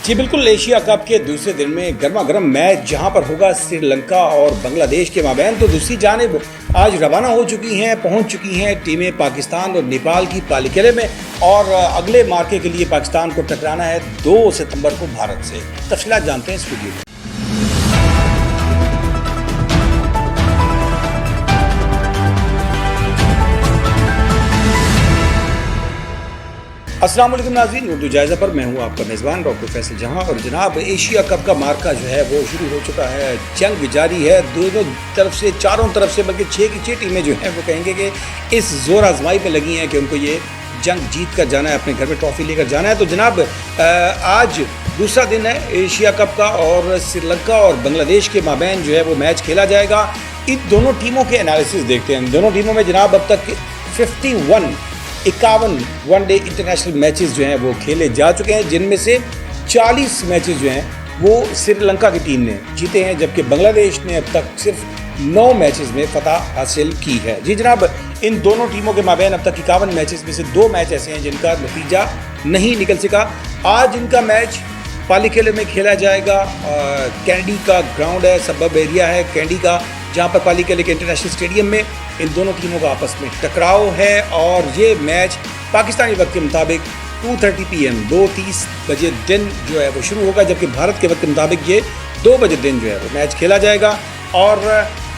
जी बिल्कुल, Asia cup के दूसरे दिन में गर्मा गर्म मैच जहां पर होगा श्रीलंका और बांग्लादेश के माबैन, तो दूसरी जानिब आज रवाना हो चुकी हैं, पहुंच चुकी हैं टीमें पाकिस्तान और नेपाल की पालीकेले में। और अगले मार्के के लिए पाकिस्तान को टकराना है 2 सितंबर को भारत से। तफसीलात जानते हैं इस वीडियो में। अस्सलाम वालेकुम नाज़रीन, उर्दू जायज़ा पर मैं हूँ आपका मेज़बान डॉक्टर फैसल जहां। और जनाब, एशिया कप का मार्का जो है वो शुरू हो चुका है। जंग जारी है दोनों तरफ से, चारों तरफ से, बल्कि 6 की 6 टीमें जो हैं वो कहेंगे कि इस ज़ोर आजमाई पे लगी हैं कि उनको ये जंग जीत कर जाना है, अपने घर में ट्रॉफी लेकर जाना है। तो जनाब, आज दूसरा दिन है एशिया कप का और श्रीलंका और बांग्लादेश के माबैन जो है वो मैच खेला जाएगा। इन दोनों टीमों के एनालिसिस देखते हैं। दोनों टीमों में जनाब अब तक 51 वनडे इंटरनेशनल मैचेस जो हैं वो खेले जा चुके हैं, जिनमें से 40 मैचेस जो हैं वो श्रीलंका की टीम ने जीते हैं, जबकि बांग्लादेश ने अब तक सिर्फ 9 मैचेस में फतह हासिल की है। जी जनाब, इन दोनों टीमों के माबैन अब तक 51 मैचेस में से 2 मैच ऐसे हैं जिनका नतीजा नहीं निकल सका। आज इनका मैच पालीकेले में खेला जाएगा। कैंडी का ग्राउंड है, सबब एरिया है कैंडी का, जहाँ पर पालीकेले के इंटरनेशनल स्टेडियम में इन दोनों टीमों का आपस में टकराव है। और ये मैच पाकिस्तानी वक्त के मुताबिक 2:30 PM 2:30 बजे दिन जो है वो शुरू होगा, जबकि भारत के वक्त के मुताबिक ये 2 बजे दिन जो है वो मैच खेला जाएगा। और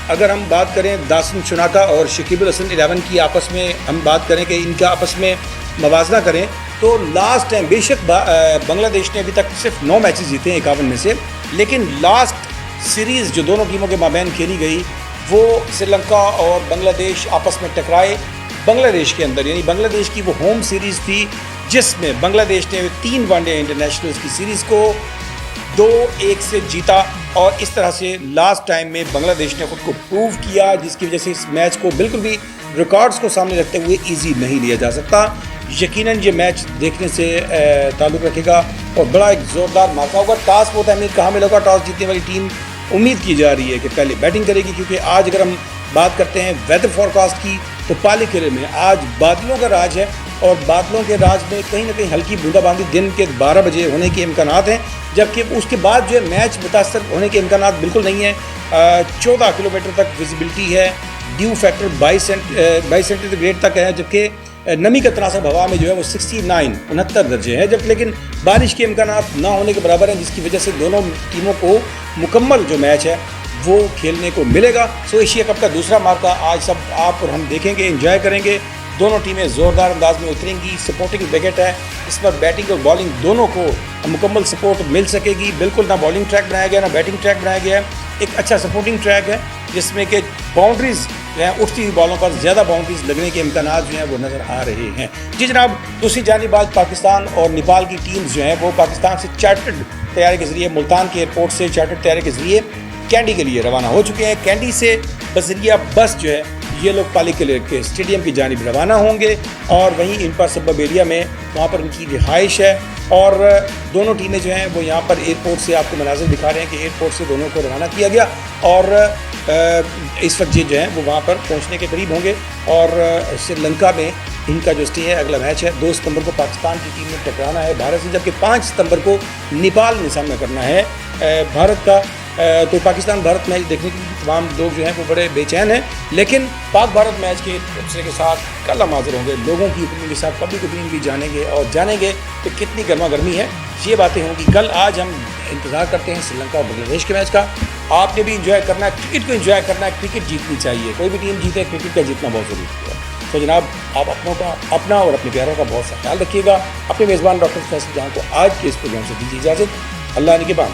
अगर हम बात करें दासन शुनाका और शकीबुल हसन 11 की आपस में हम बात करें कि इनका आपस में मवाजना करें, तो लास्ट टाइम बेशक बांग्लादेश ने अभी तक सिर्फ 9 मैचेस जीते हैं 51 में से, लेकिन लास्ट सीरीज़ जो दोनों टीमों के माबैन खेली गई वो श्रीलंका और बांग्लादेश आपस में टकराए बांग्लादेश के अंदर, यानी बांग्लादेश की वो होम सीरीज़ थी जिसमें बांग्लादेश ने 3 वनडे इंटरनेशनल्स की सीरीज़ को 2-1 से जीता। और इस तरह से लास्ट टाइम में बांग्लादेश ने खुद को प्रूव किया, जिसकी वजह से इस मैच को बिल्कुल भी रिकॉर्ड्स को सामने रखते हुए ईजी नहीं लिया जा सकता। यकीनन ये मैच देखने से ताल्लुक़ रखेगा और बड़ा एक ज़ोरदार मार्का होगा। टॉस बहुत अहमियत कहाँ मिलेगा, टॉस जीतने वाली टीम उम्मीद की जा रही है कि पहले बैटिंग करेगी, क्योंकि आज अगर हम बात करते हैं वेदर फोरकास्ट की तो पालीकेले में आज बादलों का राज है और बादलों के राज में कहीं ना कहीं हल्की बूंदाबांदी दिन के 12 बजे होने के इम्कानात हैं, जबकि उसके बाद जो है मैच मुतासर होने के इम्कानात बिल्कुल नहीं है। 14 किलोमीटर तक विजिबिलिटी है, ड्यू फैक्टर 22 सेंटीग्रेड तक है, जबकि नमी का तनासब हवा में जो है वो 69 दर्जे है, जब लेकिन बारिश के इम्कानात ना होने के बराबर हैं, जिसकी वजह से दोनों टीमों को मुकम्मल जो मैच है वो खेलने को मिलेगा। सो एशिया कप का दूसरा मार्का आज सब आप और हम देखेंगे, एंजॉय करेंगे। दोनों टीमें ज़ोरदार अंदाज में उतरेंगी। सपोर्टिंग विकेट है, इस पर बैटिंग और बॉलिंग दोनों को मुकम्मल सपोर्ट मिल सकेगी। बिल्कुल ना बॉलिंग ट्रैक बनाया गया ना बैटिंग ट्रैक बनाया गया है, एक अच्छा सपोर्टिंग ट्रैक है जिसमें कि बाउंड्रीज़ जो हैं उठती हुई बॉलों पर ज़्यादा बाउंड्रीज लगने के इम्कानात जो हैं वो नज़र आ रहे हैं। जी जनाब, दूसरी जानिब आज पाकिस्तान और नेपाल की टीम्स जो हैं वो पाकिस्तान से चार्टर्ड तैयारी के ज़रिए, मुल्तान के एयरपोर्ट से चार्टर्ड तैयारी के ज़रिए कैंडी के लिए रवाना हो चुके हैं। कैंडी से बजरिया बस जो है ये लोग पालीकेले के स्टेडियम की जानिब रवाना होंगे और वहीं इन पर सबब एरिया में वहाँ पर उनकी रिहाइश है। और दोनों टीमें जो हैं वो यहाँ पर एयरपोर्ट से आपको मनाज़िर दिखा रहे हैं कि एयरपोर्ट से दोनों को रवाना किया गया और इस वक्त ये जो है वो वहाँ पर पहुँचने के करीब होंगे। और श्रीलंका में इनका जो स्टे है, अगला मैच है 2 सितंबर को पाकिस्तान की टीम में टकराना है भारत से, जबकि 5 सितंबर को नेपाल में सामना करना है भारत का। तो पाकिस्तान भारत मैच देखने के लिए तमाम लोग जो हैं वो बड़े बेचैन हैं, लेकिन पाक भारत मैच के दूसरे के साथ कल हम हाजिर होंगे, लोगों की ओपिनियन के साथ पब्लिक ओपिनियन भी जानेंगे कि कितनी गर्मा गर्मी है। ये बातें होंगी कल। आज हम इंतज़ार करते हैं श्रीलंका और बांग्लादेश के मैच का। आपने भी इंजॉय करना है, क्रिकेट को इंजॉय करना है, क्रिकेट जीतनी चाहिए, कोई भी टीम जीते, क्रिकेट का जीतना बहुत ज़रूरी है। तो जनाब, आप अपना और अपने प्यारों का बहुत सा ख्याल रखिएगा। अपने मेज़बान डॉक्टर फैसल जहां को आज के इस प्रोग्राम से दीजिए इजाज़त। अल्लाह ने के बाद।